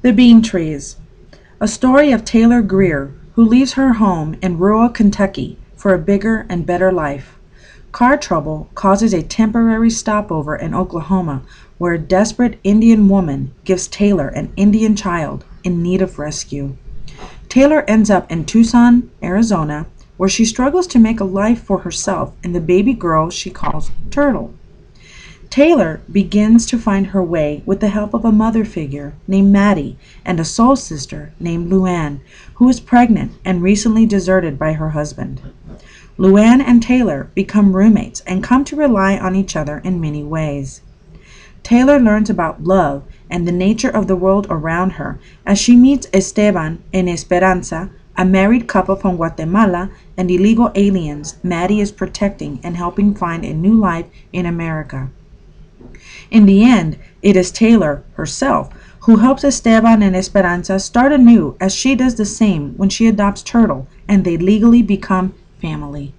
The Bean Trees. A story of Taylor Greer, who leaves her home in rural Kentucky for a bigger and better life. Car trouble causes a temporary stopover in Oklahoma, where a desperate Indian woman gives Taylor an Indian child in need of rescue. Taylor ends up in Tucson, Arizona, where she struggles to make a life for herself and the baby girl she calls Turtle. Taylor begins to find her way with the help of a mother figure named Maddie and a soul sister named Luann, who is pregnant and recently deserted by her husband. Luann and Taylor become roommates and come to rely on each other in many ways. Taylor learns about love and the nature of the world around her as she meets Esteban and Esperanza, a married couple from Guatemala, and illegal aliens Maddie is protecting and helping find a new life in America. In the end, it is Taylor herself who helps Esteban and Esperanza start anew, as she does the same when she adopts Turtle and they legally become family.